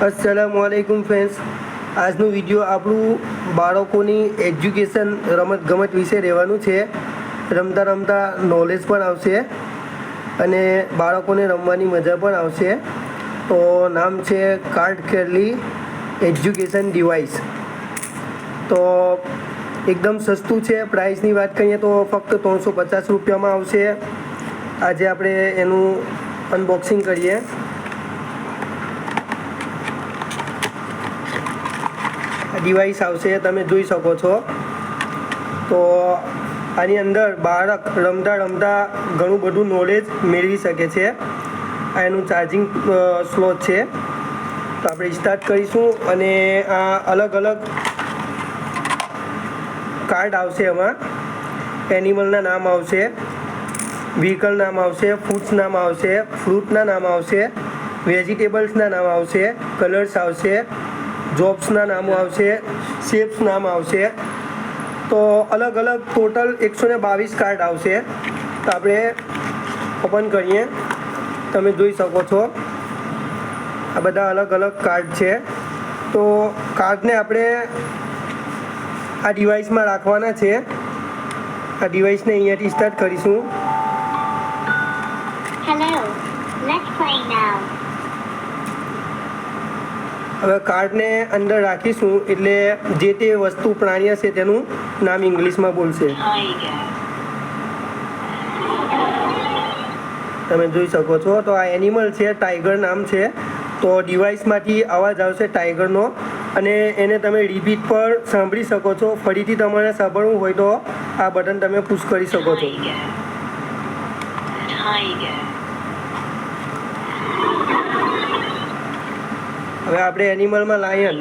अस्सलामुअलैकुम फ्रेंड्स, આજનું વિડીયો આપણું બાળકોની એજ્યુકેશન રમતગમત વિશે રહેવાનું છે. રમતા રમતા નોલેજ પણ આવશે અને બાળકોને રમવાની મજા પણ આવશે. તો નામ છે કાર્ડ કેરલી એજ્યુકેશન ડિવાઇસ. તો એકદમ સસ્તું છે. પ્રાઇસની વાત કરીએ તો ફક્ત 350 રૂપિયામાં આવશે. આજે આપણે એનું અનબોક્સિંગ કરીએ. ડિવાઇસ આવશે, તમે જોઈ શકો છો. તો આની અંદર બાળક રમતા રમતા ઘણું બધું નોલેજ મેળવી શકે છે. આ એનું ચાર્જિંગ સ્લોટ છે. તો આપણે સ્ટાર્ટ કરીશું અને આ અલગ અલગ કાર્ડ આવશે. એમાં એનિમલના નામ આવશે, વ્હીકલ નામ આવશે, ફૂડ્સ નામ આવશે, ફ્રૂટના નામ આવશે, વેજીટેબલ્સના નામ આવશે, કલર્સ આવશે, જોબ્સના નામો આવશે, શેપ્સ નામ આવશે. તો અલગ અલગ ટોટલ 122 કાર્ડ આવશે. તો આપણે ઓપન કરીએ. તમે જોઈ શકો છો આ બધા અલગ અલગ કાર્ડ છે. તો કાર્ડને આપણે આ ડિવાઇસમાં રાખવાના છે. આ ડિવાઇસને અહીંયાથી સ્ટાર્ટ કરીશું. Hello, let's play now. હવે કાર્ડને અંદર રાખીશું એટલે જે તે વસ્તુ પ્રાણી હશે તેનું નામ ઇંગ્લિશમાં બોલશે. તમે જોઈ શકો છો. તો આ એનિમલ છે, ટાઈગર નામ છે. તો ડિવાઇસમાંથી અવાજ આવશે ટાઈગરનો અને એને તમે રિપીટ પર સાંભળી શકો છો. ફરીથી તમારે સાંભળવું હોય તો આ બટન તમે પુશ કરી શકો છો. હવે આપણે એનિમલમાં લાયન.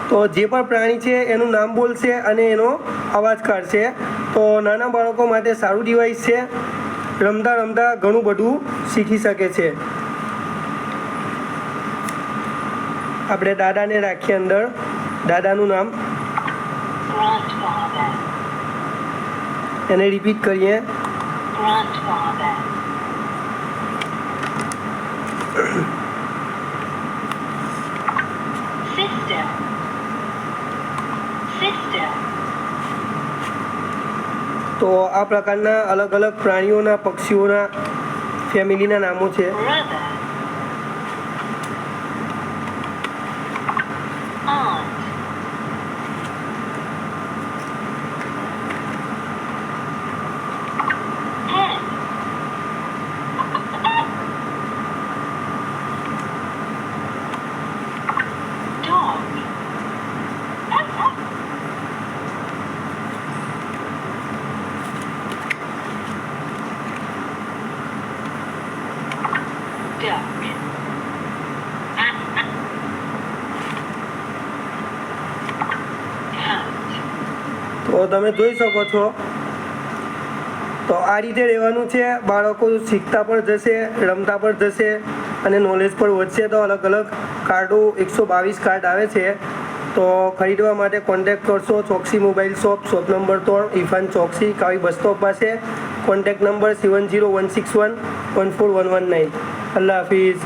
તો જે પણ પ્રાણી છે એનું નામ બોલશે અને એનો અવાજ કાઢશે. તો નાના બાળકો માટે સારું ડિવાઇસ છે. રમતા રમતા ઘણું બધું શીખી શકે છે. આપણે દાદાને રાખીએ અંદર. દાદાનું નામ એને રિપીટ કરીએ. તો આ પ્રકારના અલગ અલગ પ્રાણીઓના, પક્ષીઓના, ફેમિલીના નામો છે. તો તમે જોઈ શકો છો. તો આ રીતે રહેવાનું છે. બાળકો શીખતા પણ જશે, રમતા પણ જશે અને નોલેજ પણ વધશે. તો અલગ અલગ કાર્ડો 122 કાર્ડ આવે છે. તો ખરીદવા માટે કોન્ટેક્ટ કરશો Choksi mobile shop, shop number 3, Irfan Choksi, Kavi bus stop પાસે. Contact number 7016114119. અલ્લાહ હાફિઝ.